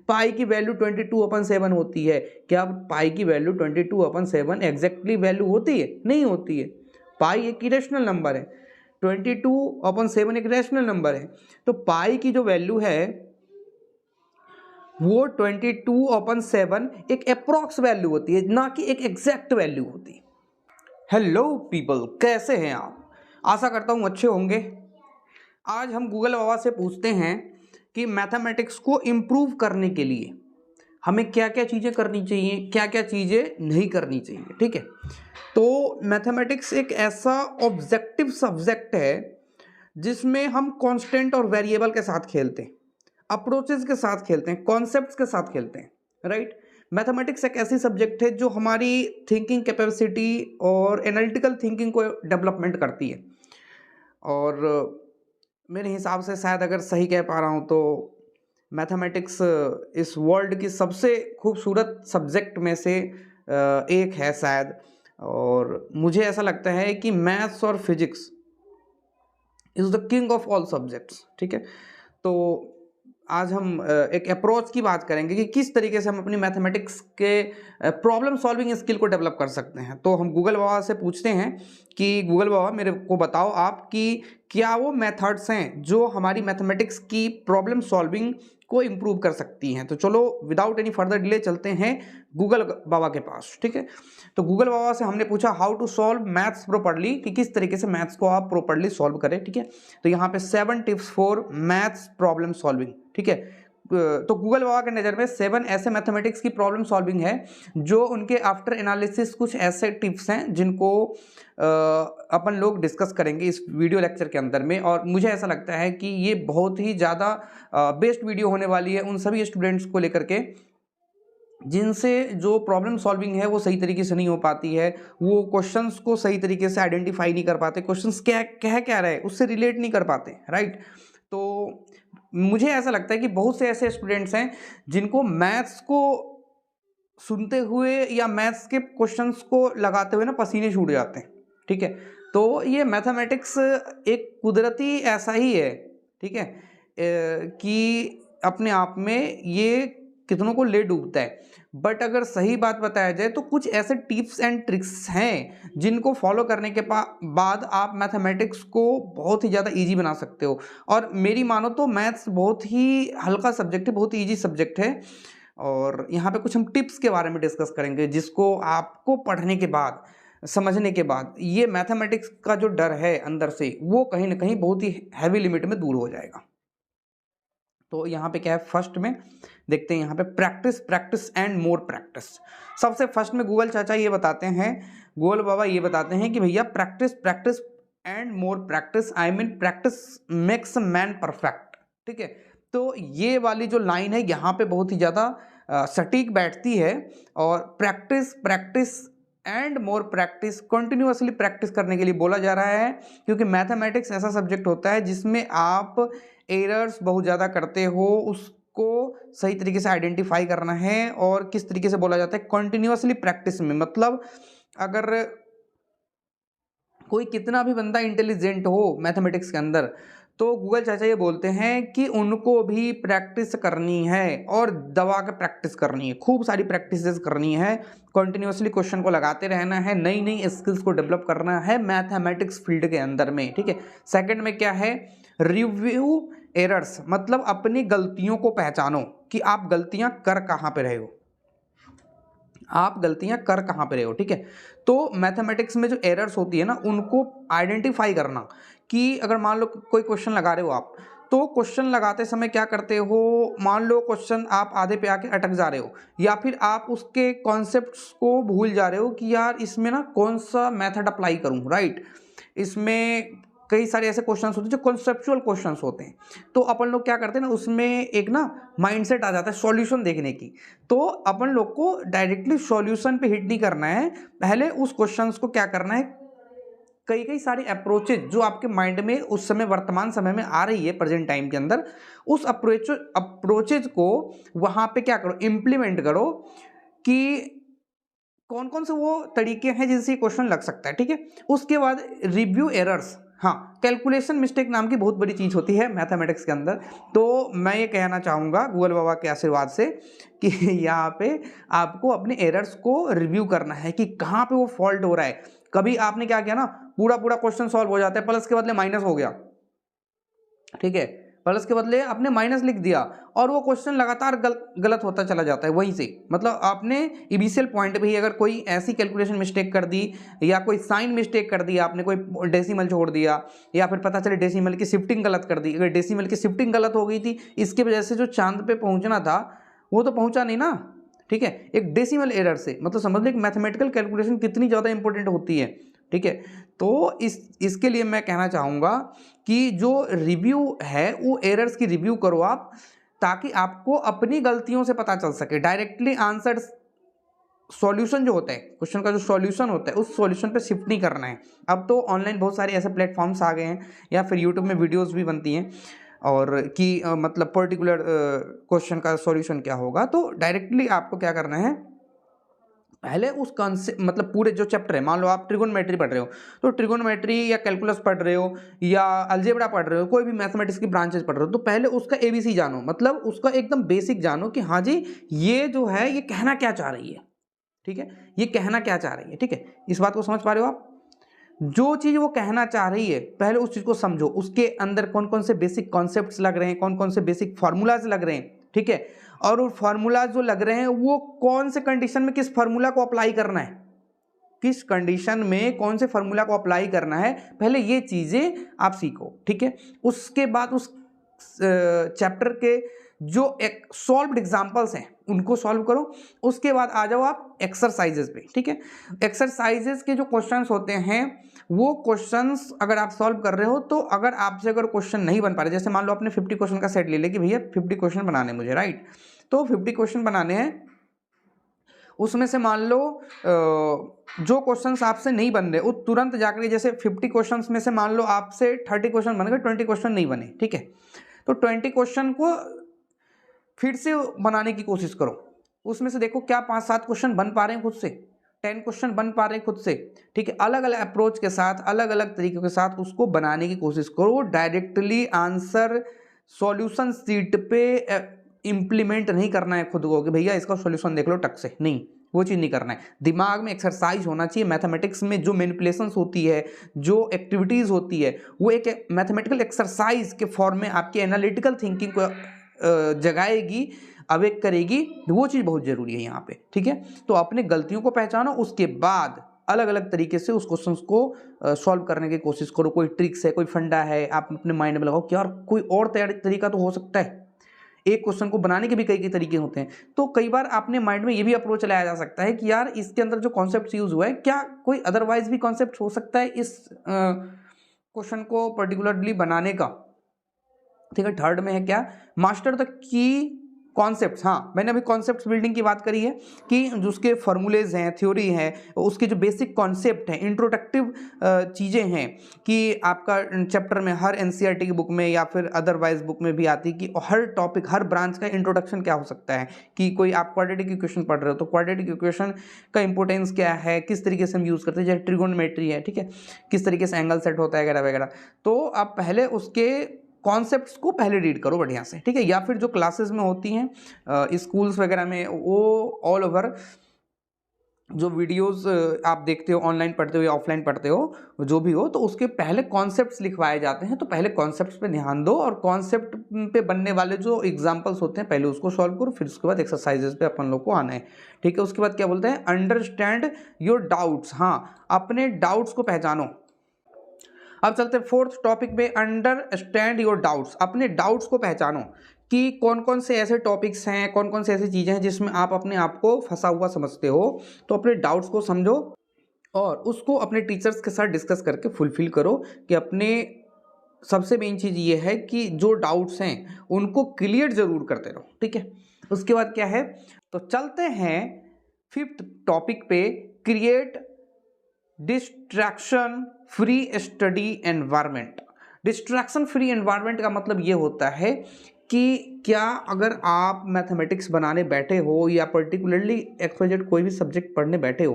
पाई की वैल्यू 22/7 होती है। क्या पाई की वैल्यू 22/7 एग्जैक्टली वैल्यू होती है? नहीं होती है। पाई एक इरेशनल नंबर है, 22/7 एक रैशनल नंबर है। तो पाई की जो वैल्यू है वो 22/7 एक अप्रॉक्स वैल्यू होती है, ना कि एक एग्जैक्ट वैल्यू होती है। हेलो पीपल, कैसे हैं आप? आशा करता हूँ अच्छे होंगे। आज हम गूगल बाबा से पूछते हैं कि मैथमेटिक्स को इम्प्रूव करने के लिए हमें क्या क्या चीज़ें करनी चाहिए, क्या क्या चीज़ें नहीं करनी चाहिए। ठीक है, तो मैथमेटिक्स एक ऐसा ऑब्जेक्टिव सब्जेक्ट है जिसमें हम कांस्टेंट और वेरिएबल के साथ खेलते हैं, अप्रोचेस के साथ खेलते हैं, कॉन्सेप्ट्स के साथ खेलते हैं। राइट, मैथमेटिक्स एक ऐसी सब्जेक्ट है जो हमारी थिंकिंग कैपेसिटी और एनालिटिकल थिंकिंग को डेवलपमेंट करती है। और मेरे हिसाब से शायद अगर सही कह पा रहा हूँ तो मैथमेटिक्स इस वर्ल्ड की सबसे खूबसूरत सब्जेक्ट में से एक है शायद। और मुझे ऐसा लगता है कि मैथ्स और physics is the king of all subjects. ठीक है, तो आज हम एक अप्रोच की बात करेंगे कि किस तरीके से हम अपनी मैथमेटिक्स के प्रॉब्लम सॉल्विंग स्किल को डेवलप कर सकते हैं। तो हम गूगल बाबा से पूछते हैं कि गूगल बाबा मेरे को बताओ आप कि क्या वो मेथड्स हैं जो हमारी मैथमेटिक्स की प्रॉब्लम सॉल्विंग को इम्प्रूव कर सकती हैं। तो चलो विदाउट एनी फर्दर डिले चलते हैं गूगल बाबा के पास। ठीक है, तो गूगल बाबा से हमने पूछा how to solve maths properly, कि किस तरीके से मैथ्स को आप प्रॉपर्ली सॉल्व करें। ठीक है, तो यहाँ पे 7 tips for maths problem solving. ठीक है, तो गूगल बाबा के नज़र में 7 ऐसे मैथमेटिक्स की प्रॉब्लम सॉल्विंग है जो उनके आफ्टर एनालिसिस कुछ ऐसे टिप्स हैं जिनको अपन लोग डिस्कस करेंगे इस वीडियो लेक्चर के अंदर में। और मुझे ऐसा लगता है कि ये बहुत ही ज़्यादा बेस्ट वीडियो होने वाली है उन सभी स्टूडेंट्स को लेकर के जिनसे जो प्रॉब्लम सॉल्विंग है वो सही तरीके से नहीं हो पाती है, वो क्वेश्चंस को सही तरीके से आइडेंटिफाई नहीं कर पाते, क्वेश्चंस क्या कह क्या रहे उससे रिलेट नहीं कर पाते। राइट, तो मुझे ऐसा लगता है कि बहुत से ऐसे स्टूडेंट्स हैं जिनको मैथ्स को सुनते हुए या मैथ्स के क्वेश्चंस को लगाते हुए ना पसीने छूट जाते हैं। ठीक है, तो ये मैथमेटिक्स एक कुदरती ऐसा ही है। ठीक है, कि अपने आप में ये कितनों को ले डूबता है। बट अगर सही बात बताया जाए तो कुछ ऐसे टिप्स एंड ट्रिक्स हैं जिनको फॉलो करने के बाद आप मैथमेटिक्स को बहुत ही ज़्यादा इजी बना सकते हो। और मेरी मानो तो मैथ्स बहुत ही हल्का सब्जेक्ट है, बहुत ही ईजी सब्जेक्ट है। और यहाँ पे कुछ हम टिप्स के बारे में डिस्कस करेंगे जिसको आपको पढ़ने के बाद, समझने के बाद ये मैथमेटिक्स का जो डर है अंदर से वो कहीं ना कहीं बहुत ही हैवी लिमिट में दूर हो जाएगा। तो यहाँ पे क्या है, फर्स्ट में देखते हैं यहाँ पे practice practice and more practice. सबसे फर्स्ट में गूगल चाचा ये बताते हैं, गूगल बाबा ये बताते हैं कि भैया practice practice and more practice, I mean practice makes man perfect. ठीक है, तो ये वाली जो लाइन है यहाँ पे बहुत ही ज़्यादा सटीक बैठती है। और practice practice and more practice, continuously practice करने के लिए बोला जा रहा है, क्योंकि मैथमेटिक्स ऐसा सब्जेक्ट होता है जिसमें आप एरर्स बहुत ज़्यादा करते हो, उसको सही तरीके से आइडेंटिफाई करना है। और किस तरीके से बोला जाता है, कंटिन्यूअसली प्रैक्टिस में, मतलब अगर कोई कितना भी बंदा इंटेलिजेंट हो मैथमेटिक्स के अंदर तो गूगल चाचा ये बोलते हैं कि उनको भी प्रैक्टिस करनी है और दबा के प्रैक्टिस करनी है, खूब सारी प्रैक्टिसेस करनी है, कंटिन्यूअसली क्वेश्चन को लगाते रहना है, नई नई स्किल्स को डेवलप करना है मैथमेटिक्स फील्ड के अंदर में। ठीक है, सेकंड में क्या है, रिव्यू एरर्स, मतलब अपनी गलतियों को पहचानो कि आप गलतियां कर कहाँ पे रहे हो, आप गलतियां कर कहाँ पे रहे हो। ठीक है, तो मैथमेटिक्स में जो एरर्स होती है ना उनको आइडेंटिफाई करना, कि अगर मान लो कोई क्वेश्चन लगा रहे हो आप, तो क्वेश्चन लगाते समय क्या करते हो, मान लो क्वेश्चन आप आधे पे आके अटक जा रहे हो, या फिर आप उसके कॉन्सेप्ट्स को भूल जा रहे हो कि यार इसमें ना कौन सा मेथड अप्लाई करूं। राइट, इसमें कई सारे ऐसे क्वेश्चंस होते हैं जो कॉन्सेप्चुअल क्वेश्चंस होते हैं, तो अपन लोग क्या करते हैं ना उसमें एक ना माइंडसेट आ जाता है सॉल्यूशन देखने की। तो अपन लोग को डायरेक्टली सॉल्यूशन पे हिट नहीं करना है, पहले उस क्वेश्चंस को क्या करना है, कई कई सारी अप्रोचेज जो आपके माइंड में उस समय वर्तमान समय में आ रही है प्रेजेंट टाइम के अंदर, उस अप्रोचेज को वहाँ पे क्या करो, इम्प्लीमेंट करो कि कौन कौन से वो तरीके हैं जिनसे क्वेश्चन लग सकता है। ठीक है, उसके बाद रिव्यू एरर्स, हाँ, कैलकुलेशन मिस्टेक नाम की बहुत बड़ी चीज़ होती है मैथमेटिक्स के अंदर। तो मैं ये कहना चाहूँगा गूगल बाबा के आशीर्वाद से कि यहाँ पे आपको अपने एरर्स को रिव्यू करना है कि कहाँ पे वो फॉल्ट हो रहा है। कभी आपने क्या किया ना, पूरा पूरा क्वेश्चन सॉल्व हो जाता है, प्लस के बदले माइनस हो गया, ठीक है, प्लस के बदले आपने माइनस लिख दिया और वो क्वेश्चन लगातार गलत होता चला जाता है वहीं से। मतलब आपने इनिशियल पॉइंट पे ही अगर कोई ऐसी कैलकुलेशन मिस्टेक कर दी या कोई साइन मिस्टेक कर दी, आपने कोई डेसिमल छोड़ दिया या फिर पता चले डेसिमल की शिफ्टिंग गलत कर दी, अगर डेसिमल की शिफ्टिंग गलत हो गई थी इसकी वजह से जो चांद पे पहुंचना था वो तो पहुंचा नहीं ना, ठीक है, एक डेसिमल एरर से। मतलब समझ लें कि मैथमेटिकल कैलकुलेशन कितनी ज़्यादा इंपॉर्टेंट होती है, ठीक है। तो इसके लिए मैं कहना चाहूँगा कि जो रिव्यू है वो एरर्स की रिव्यू करो आप, ताकि आपको अपनी गलतियों से पता चल सके। डायरेक्टली आंसर सॉल्यूशन जो होता है, क्वेश्चन का जो सॉल्यूशन होता है उस सॉल्यूशन पे शिफ्ट नहीं करना है। अब तो ऑनलाइन बहुत सारे ऐसे प्लेटफॉर्म्स आ गए हैं या फिर यूट्यूब में वीडियोस भी बनती हैं और कि मतलब पर्टिकुलर क्वेश्चन का सॉल्यूशन क्या होगा। तो डायरेक्टली आपको क्या करना है, पहले उस कॉन्सेप्ट मतलब पूरे जो चैप्टर है, मान लो आप ट्रिगोनोमेट्री पढ़ रहे हो तो ट्रिगोनोमेट्री या कैलकुलस पढ़ रहे हो या अलजेब्रा पढ़ रहे हो, कोई भी मैथमेटिक्स की ब्रांचेस पढ़ रहे हो, तो पहले उसका एबीसी जानो, मतलब उसका एकदम बेसिक जानो कि हाँ जी ये जो है ये कहना क्या चाह रही है, ठीक है, ये कहना क्या चाह रही है, ठीक है। इस बात को समझ पा रहे हो आप? जो चीज वो कहना चाह रही है पहले उस चीज को समझो, उसके अंदर कौन कौन से बेसिक कॉन्सेप्ट्स लग रहे हैं, कौन कौन से बेसिक फार्मूलाज लग रहे हैं, ठीक है, और वो फार्मूला जो लग रहे हैं वो कौन से कंडीशन में किस फार्मूला को अप्लाई करना है, किस कंडीशन में कौन से फार्मूला को अप्लाई करना है, पहले ये चीजें आप सीखो, ठीक है। उसके बाद उस चैप्टर के जो एक सॉल्व्ड एग्जांपल्स हैं उनको सॉल्व करो। उसके बाद आ जाओ आप एक्सरसाइजेस पे, ठीक है। एक्सरसाइजेस के जो क्वेश्चंस होते हैं वो क्वेश्चंस अगर आप सॉल्व कर रहे हो, तो अगर आपसे अगर क्वेश्चन नहीं बन पा रहे, जैसे मान लो आपने 50 क्वेश्चन का सेट ले लिया कि भैया 50 क्वेश्चन बनाने मुझे, राइट, तो 50 क्वेश्चन बनाने हैं, उसमें से मान लो जो क्वेश्चंस आपसे नहीं बन रहे वो तुरंत जाकर, जैसे 50 क्वेश्चंस में से मान लो आपसे 30 क्वेश्चन बन गए, 20 क्वेश्चन नहीं बने, ठीक है, तो 20 क्वेश्चन को फिर से बनाने की कोशिश करो। उसमें से देखो क्या 5-7 क्वेश्चन बन पा रहे हैं खुद से, 10 क्वेश्चन बन पा रहे हैं खुद से, ठीक है। अलग अलग अप्रोच के साथ, अलग अलग तरीकों के साथ उसको बनाने की कोशिश करो। डायरेक्टली आंसर सॉल्यूशन सीट पे इम्प्लीमेंट नहीं करना है खुद को कि भैया इसका सॉल्यूशन देख लो टक से, नहीं, वो चीज़ नहीं करना है। दिमाग में एक्सरसाइज होना चाहिए। मैथमेटिक्स में जो मैनिपुलेशंस होती है, जो एक्टिविटीज़ होती है, वो एक मैथमेटिकल एक्सरसाइज के फॉर्म में आपकी एनालिटिकल थिंकिंग को जगाएगी, अवेक करेगी। वो चीज़ बहुत ज़रूरी है यहाँ पे, ठीक है। तो अपने गलतियों को पहचानो, उसके बाद अलग अलग तरीके से उस क्वेश्चन को सॉल्व करने की कोशिश करो। कोई ट्रिक्स है, कोई फंडा है, आप अपने माइंड में लगाओ कि यार कोई और तरीका तो हो सकता है। एक क्वेश्चन को बनाने के भी कई तरीके होते हैं, तो कई बार अपने माइंड में ये भी अप्रोच लाया जा सकता है कि यार इसके अंदर जो कॉन्सेप्ट यूज हुआ है, क्या कोई अदरवाइज भी कॉन्सेप्ट हो सकता है इस क्वेश्चन को पर्टिकुलरली बनाने का, ठीक है। थर्ड में है क्या, मास्टर द की कॉन्सेप्ट्स। हाँ, मैंने अभी कॉन्सेप्ट बिल्डिंग की बात करी है कि जो उसके फॉर्मूलेज हैं, थ्योरी है, उसके जो बेसिक कॉन्सेप्ट हैं, इंट्रोडक्टिव चीज़ें हैं कि आपका चैप्टर में हर एनसीईआरटी की बुक में या फिर अदरवाइज बुक में भी आती है कि हर टॉपिक, हर ब्रांच का इंट्रोडक्शन क्या हो सकता है। कि कोई आप क्वाड्रेटिक इक्वेशन पढ़ रहे हो तो क्वाड्रेटिक इक्वेशन का इंपॉर्टेंस क्या है, किस तरीके से हम यूज़ करते हैं, जैसे ट्रिगोनोमेट्री है, ठीक है, किस तरीके से एंगल सेट होता है वगैरह वगैरह। तो आप पहले उसके कॉन्सेप्ट्स को पहले रीड करो बढ़िया से, ठीक है। या फिर जो क्लासेस में होती हैं स्कूल्स वगैरह में, वो ऑल ओवर जो वीडियोस आप देखते हो, ऑनलाइन पढ़ते हो या ऑफलाइन पढ़ते हो, जो भी हो, तो उसके पहले कॉन्सेप्ट्स लिखवाए जाते हैं। तो पहले कॉन्सेप्ट्स पे ध्यान दो और कॉन्सेप्ट पे बनने वाले जो एग्जांपल्स होते हैं पहले उसको सॉल्व करो, फिर उसके बाद एक्सरसाइजेस पे अपन लोग को आना है, ठीक है। उसके बाद क्या बोलते हैं, अंडरस्टैंड योर डाउट्स। हाँ, अपने डाउट्स को पहचानो। अब चलते हैं फोर्थ टॉपिक पे, अंडरस्टैंड योर डाउट्स। अपने डाउट्स को पहचानो कि कौन कौन से ऐसे टॉपिक्स हैं, कौन कौन से ऐसी चीज़ें हैं जिसमें आप अपने आप को फंसा हुआ समझते हो। तो अपने डाउट्स को समझो और उसको अपने टीचर्स के साथ डिस्कस करके फुलफिल करो। कि अपने सबसे मेन चीज़ ये है कि जो डाउट्स हैं उनको क्लियर जरूर करते रहो, ठीक है। उसके बाद क्या है, तो चलते हैं फिफ्थ टॉपिक पे, create distraction free study environment. Distraction free environment का मतलब ये होता है कि क्या अगर आप मैथमेटिक्स बनाने बैठे हो या पर्टिकुलरली XYZ कोई भी सब्जेक्ट पढ़ने बैठे हो,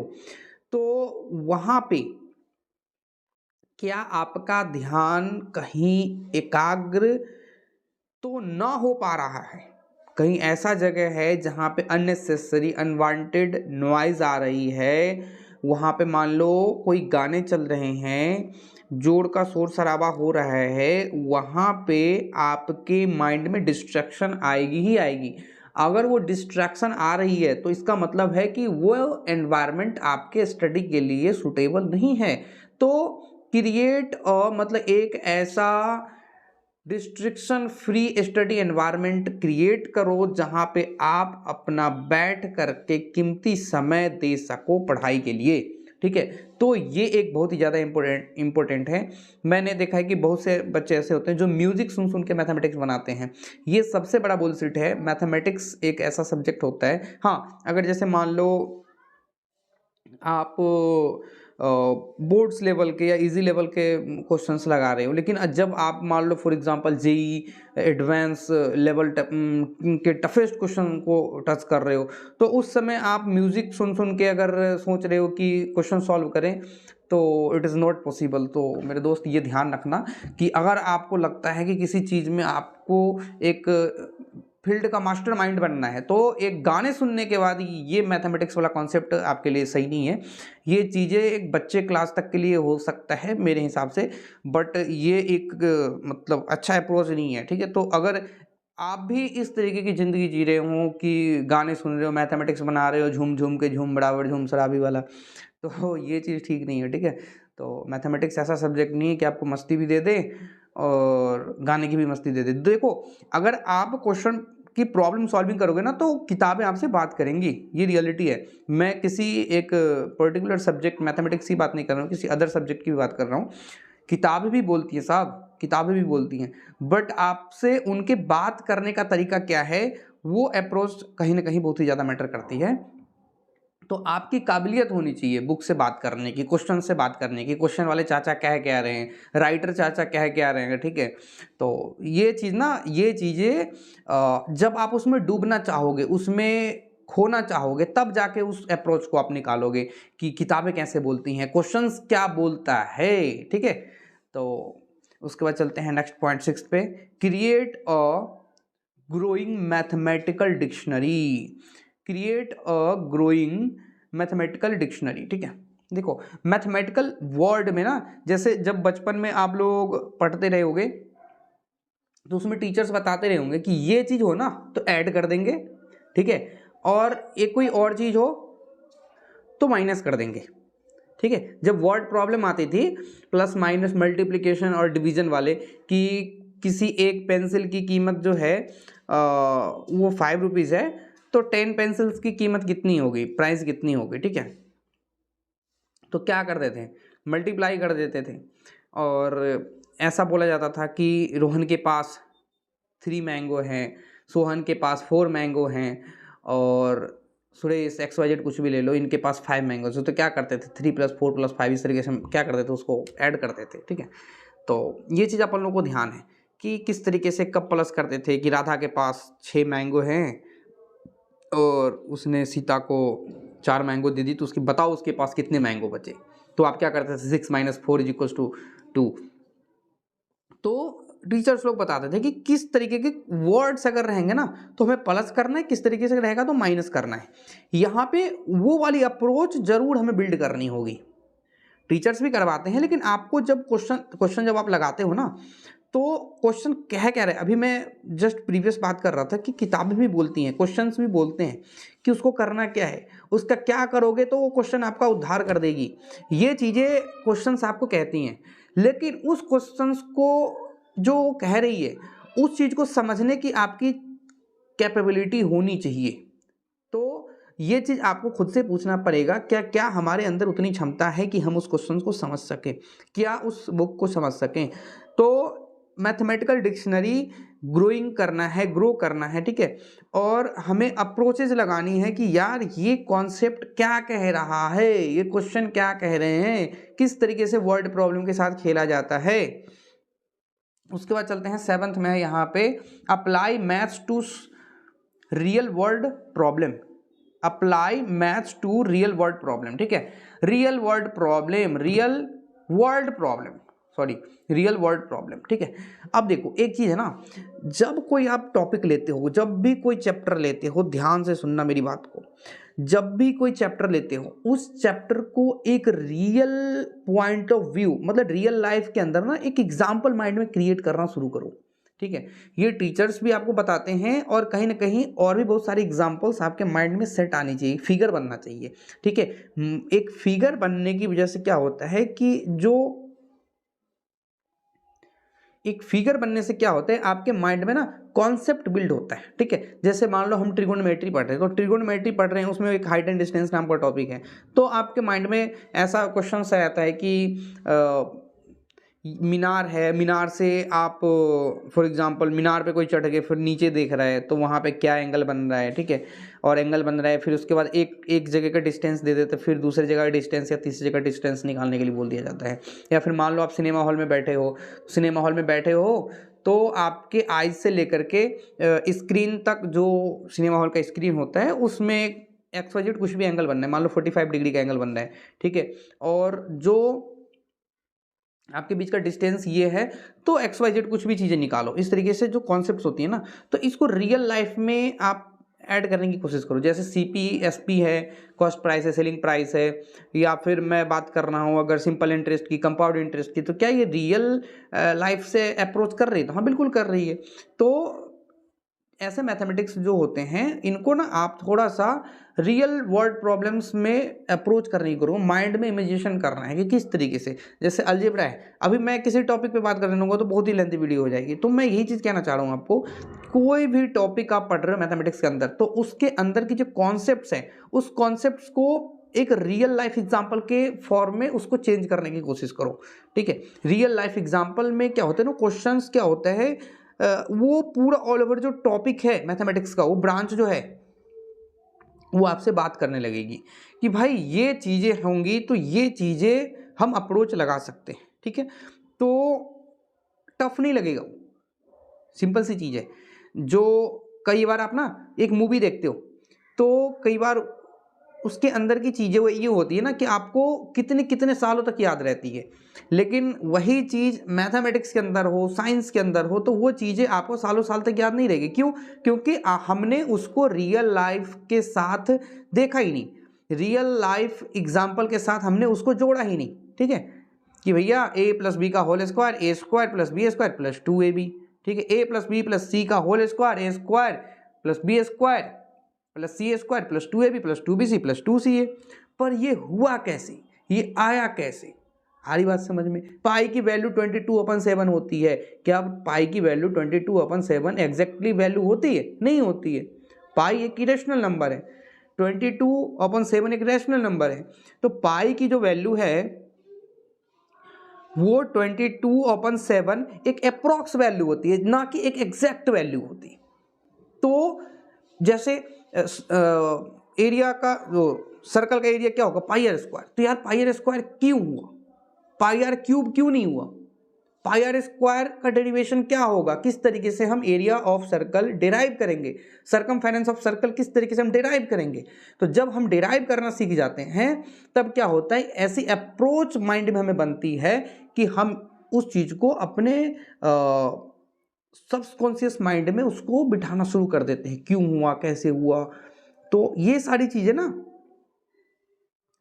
तो वहाँ पे क्या आपका ध्यान कहीं एकाग्र तो ना हो पा रहा है? कहीं ऐसा जगह है जहाँ पे अननेसेसरी अनवांटेड नॉइज़ आ रही है, वहाँ पे मान लो कोई गाने चल रहे हैं, जोर का शोर शराबा हो रहा है, वहाँ पे आपके माइंड में डिस्ट्रैक्शन आएगी ही आएगी। अगर वो डिस्ट्रैक्शन आ रही है तो इसका मतलब है कि वो एनवायरनमेंट आपके स्टडी के लिए सूटेबल नहीं है। तो क्रिएट मतलब एक ऐसा destruction free study environment create करो जहाँ पे आप अपना बैठ करके कीमती समय दे सको पढ़ाई के लिए। ठीक है, तो ये एक बहुत ही ज़्यादा इम्पोर्टेंट है। मैंने देखा है कि बहुत से बच्चे ऐसे होते हैं जो म्यूज़िक सुन सुन के मैथमेटिक्स बनाते हैं। ये सबसे बड़ा बुलशिट है। मैथमेटिक्स एक ऐसा सब्जेक्ट होता है, हाँ, अगर जैसे मान लो आप बोर्ड्स लेवल के या इजी लेवल के क्वेश्चंस लगा रहे हो, लेकिन जब आप मान लो for example JEE advance level के टफेस्ट क्वेश्चन को टच कर रहे हो, तो उस समय आप म्यूज़िक सुन सुन के अगर सोच रहे हो कि क्वेश्चन सॉल्व करें तो इट इज़ नॉट पॉसिबल। तो मेरे दोस्त ये ध्यान रखना कि अगर आपको लगता है कि किसी चीज़ में आपको एक फील्ड का मास्टर माइंड बनना है, तो एक गाने सुनने के बाद ये मैथमेटिक्स वाला कॉन्सेप्ट आपके लिए सही नहीं है। ये चीज़ें एक बच्चे क्लास तक के लिए हो सकता है मेरे हिसाब से, बट ये एक मतलब अच्छा अप्रोच नहीं है। ठीक है, तो अगर आप भी इस तरीके की ज़िंदगी जी रहे हो कि गाने सुन रहे हो, मैथमेटिक्स बना रहे हो, झूम झूम के झूम बराबर झूम शराबी वाला, तो ये चीज़ ठीक नहीं है। ठीक है, तो मैथमेटिक्स ऐसा सब्जेक्ट नहीं है कि आपको मस्ती भी दे दे और गाने की भी मस्ती दे दे। देखो, अगर आप क्वेश्चन की प्रॉब्लम सॉल्विंग करोगे ना तो किताबें आपसे बात करेंगी, ये रियलिटी है। मैं किसी एक पर्टिकुलर सब्जेक्ट मैथमेटिक्स की बात नहीं कर रहा हूँ, किसी अदर सब्जेक्ट की भी बात कर रहा हूँ। किताबें भी बोलती हैं साहब, किताबें भी बोलती हैं, बट आपसे उनके बात करने का तरीका क्या है, वो अप्रोच कहीं ना कहीं बहुत ही ज़्यादा मैटर करती है। तो आपकी काबिलियत होनी चाहिए बुक से बात करने की, क्वेश्चन से बात करने की, क्वेश्चन वाले चाचा कह रहे हैं, राइटर चाचा कह रहे हैं। ठीक है, तो ये चीज़ ना, ये चीज़ें जब आप उसमें डूबना चाहोगे, उसमें खोना चाहोगे, तब जाके उस अप्रोच को आप निकालोगे कि किताबें कैसे बोलती हैं, क्वेश्चंस क्या बोलता है। ठीक है, तो उसके बाद चलते हैं नेक्स्ट पॉइंट 6 पे, create a growing mathematical dictionary. Create a growing mathematical dictionary. ठीक है, देखो मैथमेटिकल वर्ड में ना, जैसे जब बचपन में आप लोग पढ़ते रहे होगे तो उसमें टीचर्स बताते रहे होंगे कि ये चीज़ हो ना तो ऐड कर देंगे, ठीक है, और एक कोई और चीज़ हो तो माइनस कर देंगे। ठीक है, जब वर्ड प्रॉब्लम आती थी प्लस माइनस मल्टीप्लिकेशन और डिवीजन वाले, कि किसी एक पेंसिल की कीमत जो है वो 5 रुपीज़ है, तो 10 पेंसिल्स की कीमत कितनी होगी, प्राइस कितनी होगी। ठीक है, तो क्या करते थे, मल्टीप्लाई कर देते थे, और ऐसा बोला जाता था कि रोहन के पास 3 मैंगो हैं, सोहन के पास 4 मैंगो हैं, और सुरेश XYZ कुछ भी ले लो, इनके पास 5 मैंगोज हैं। तो क्या करते थे, 3 + 4 + 5 इस तरीके से हम क्या करते थे, उसको ऐड करते थे। ठीक है, तो ये चीज़ अपन लोगों को ध्यान है कि किस तरीके से कब प्लस करते थे, कि राधा के पास 6 मैंगो हैं और उसने सीता को 4 मैंगो दे दी, तो उसकी बताओ उसके पास कितने मैंगो बचे। तो आप क्या करते थे, 6 - 4 = 2। तो टीचर्स लोग बताते थे कि किस तरीके के वर्ड्स अगर रहेंगे ना तो हमें प्लस करना है, किस तरीके से रहेगा तो माइनस करना है। यहाँ पे वो वाली अप्रोच जरूर हमें बिल्ड करनी होगी। टीचर्स भी करवाते हैं, लेकिन आपको जब क्वेश्चन जब आप लगाते हो ना, तो क्वेश्चन कह रहे हैं, अभी मैं जस्ट प्रीवियस बात कर रहा था कि किताबें भी बोलती हैं, क्वेश्चंस भी बोलते हैं कि उसको करना क्या है, उसका क्या करोगे तो वो क्वेश्चन आपका उद्धार कर देगी। ये चीज़ें क्वेश्चंस आपको कहती हैं, लेकिन उस क्वेश्चंस को जो कह रही है उस चीज़ को समझने की आपकी कैपेबिलिटी होनी चाहिए। तो ये चीज़ आपको खुद से पूछना पड़ेगा, क्या हमारे अंदर उतनी क्षमता है कि हम उस क्वेश्चन को समझ सकें, क्या उस बुक को समझ सकें। तो मैथमेटिकल डिक्शनरी ग्रोइंग करना है, ग्रो करना है। ठीक है, और हमें अप्रोचेज लगानी है कि यार ये कॉन्सेप्ट क्या कह रहा है, ये क्वेश्चन क्या कह रहे हैं, किस तरीके से वर्ड प्रॉब्लम के साथ खेला जाता है। उसके बाद चलते हैं 7th में, यहाँ पे apply maths to real world problem. Apply maths to real world problem. ठीक है, real world problem, real world problem, real world problem. ठीक है, अब देखो एक चीज़ है ना, जब कोई आप टॉपिक लेते हो, जब भी कोई चैप्टर लेते हो, ध्यान से सुनना मेरी बात को, जब भी कोई चैप्टर लेते हो उस चैप्टर को एक रियल पॉइंट ऑफ व्यू, मतलब रियल लाइफ के अंदर ना एक एग्जाम्पल माइंड में क्रिएट करना शुरू करो। ठीक है, ये टीचर्स भी आपको बताते हैं और कहीं ना कहीं और भी बहुत सारी एग्जांपल्स आपके माइंड में सेट आनी चाहिए, फिगर बनना चाहिए। ठीक है, एक फिगर बनने की वजह से क्या होता है कि जो एक फिगर बनने से क्या होता है आपके माइंड में ना कॉन्सेप्ट बिल्ड होता है। ठीक है, जैसे मान लो हम ट्रिगोनोमेट्री पढ़ रहे हैं, तो ट्रिगोनोमेट्री पढ़ रहे हैं, उसमें एक हाइट एंड डिस्टेंस नाम का टॉपिक है, तो आपके माइंड में ऐसा क्वेश्चन सा आता है कि मीनार है, मीनार से आप फॉर एग्जांपल मीनार पे कोई चढ़ के फिर नीचे देख रहा है तो वहाँ पे क्या एंगल बन रहा है। ठीक है, और एंगल बन रहा है, फिर उसके बाद एक जगह का डिस्टेंस दे देते, फिर दूसरी जगह का डिस्टेंस या तीसरी जगह डिस्टेंस निकालने के लिए बोल दिया जाता है। या फिर मान लो आप सिनेमा हॉल में बैठे हो, सिनेमा हॉल में बैठे हो तो आपके आइज से लेकर के स्क्रीन तक, जो सिनेमा हॉल का स्क्रीन होता है उसमें XYZ कुछ भी एंगल बनना है, मान लो 45 डिग्री का एंगल बन रहा है। ठीक है, और जो आपके बीच का डिस्टेंस ये है, तो XYZ कुछ भी चीज़ें निकालो। इस तरीके से जो कॉन्सेप्ट्स होती है ना, तो इसको रियल लाइफ में आप ऐड करने की कोशिश करो। जैसे CP है, कॉस्ट प्राइस है, सेलिंग प्राइस है, या फिर मैं बात कर रहा हूँ अगर सिंपल इंटरेस्ट की, कंपाउंड इंटरेस्ट की, तो क्या ये रियल लाइफ से अप्रोच कर रही है? तो हाँ, बिल्कुल कर रही है। तो ऐसे मैथमेटिक्स जो होते हैं इनको ना आप थोड़ा सा रियल वर्ल्ड प्रॉब्लम्स में अप्रोच करने की करो, माइंड में इमेजिनेशन करना है कि किस तरीके से, जैसे अलजेब्रा है, अभी मैं किसी टॉपिक पे बात करने लगूंगा तो बहुत ही लेंथी वीडियो हो जाएगी। तो मैं यही चीज़ कहना चाह रहा हूँ आपको, कोई भी टॉपिक आप पढ़ रहे हो मैथमेटिक्स के अंदर, तो उसके अंदर की जो कॉन्सेप्ट्स हैं उस कॉन्सेप्ट्स को एक रियल लाइफ एग्जाम्पल के फॉर्म में उसको चेंज करने की कोशिश करो। ठीक है, रियल लाइफ एग्जाम्पल में क्या होता है ना, क्वेश्चंस क्या होता है, वो पूरा ऑल ओवर जो टॉपिक है मैथमेटिक्स का, वो ब्रांच जो है वो आपसे बात करने लगेगी कि भाई ये चीज़ें होंगी तो ये चीज़ें हम अप्रोच लगा सकते हैं। ठीक है, तो टफ नहीं लगेगा, सिंपल सी चीज़ है। जो कई बार आप ना एक मूवी देखते हो तो कई बार उसके अंदर की चीज़ें वो ये होती है ना कि आपको कितने कितने सालों तक याद रहती है, लेकिन वही चीज़ मैथमेटिक्स के अंदर हो, साइंस के अंदर हो, तो वो चीज़ें आपको सालों साल तक याद नहीं रहेगी। क्यों? क्योंकि हमने उसको रियल लाइफ के साथ देखा ही नहीं, रियल लाइफ एग्जाम्पल के साथ हमने उसको जोड़ा ही नहीं। ठीक है, कि भैया a+b का whole square a² + b² + 2ab। ठीक है, a+b+c का whole square a² + b² + c² + 2ab + 2bc + 2ca। पर ये हुआ कैसे, ये आया कैसे? सारी बात समझ में। पाई की वैल्यू 22/7 होती है। क्या पाई की वैल्यू 22/7 एग्जैक्टली वैल्यू होती है? नहीं होती है। पाई एक इरेशनल नंबर है, 22/7 एक रैशनल नंबर है। तो पाई की जो वैल्यू है वो 22/7 एक अप्रॉक्स वैल्यू होती है, ना कि एक एग्जैक्ट वैल्यू होती। तो जैसे एरिया का, जो सर्कल का एरिया क्या होगा, πr²। तो यार πr² क्यों हुआ, πr³ क्यों नहीं हुआ? πr² का डेरिवेशन क्या होगा, किस तरीके से हम एरिया ऑफ सर्कल डिराइव करेंगे, सरकमफेरेंस ऑफ सर्कल किस तरीके से हम डिराइव करेंगे? तो जब हम डिराइव करना सीख जाते हैं तब क्या होता है, ऐसी अप्रोच माइंड में हमें बनती है कि हम उस चीज़ को अपने सबकॉन्शियस माइंड में उसको बिठाना शुरू कर देते हैं, क्यों हुआ, कैसे हुआ। तो ये सारी चीज़ें ना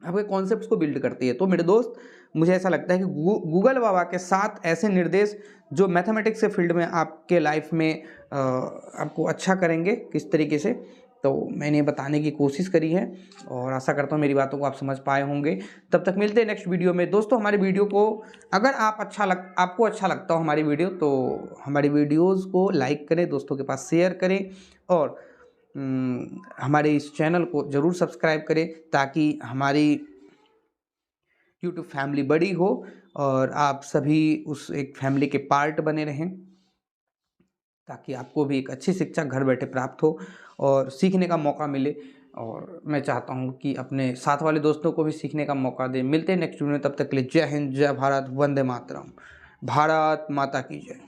आपके कॉन्सेप्ट्स को बिल्ड करती है। तो मेरे दोस्त, मुझे ऐसा लगता है कि गूगल बाबा के साथ ऐसे निर्देश जो मैथमेटिक्स के फील्ड में आपके लाइफ में आपको अच्छा करेंगे किस तरीके से, तो मैंने बताने की कोशिश करी है और आशा करता हूँ मेरी बातों को आप समझ पाए होंगे। तब तक मिलते हैं नेक्स्ट वीडियो में। दोस्तों, हमारी वीडियो को अगर आपको अच्छा लगता हो हमारी वीडियो, तो हमारी वीडियोज़ को लाइक करें, दोस्तों के पास शेयर करें और हमारे इस चैनल को ज़रूर सब्सक्राइब करें ताकि हमारी यूट्यूब फैमिली बड़ी हो और आप सभी उस एक फैमिली के पार्ट बने रहें, ताकि आपको भी एक अच्छी शिक्षा घर बैठे प्राप्त हो और सीखने का मौका मिले। और मैं चाहता हूं कि अपने साथ वाले दोस्तों को भी सीखने का मौका दें। मिलते हैं नेक्स्ट वीडियो में, तब तक के लिए जय हिंद, जय भारत, वंदे मातरम, भारत माता की जय।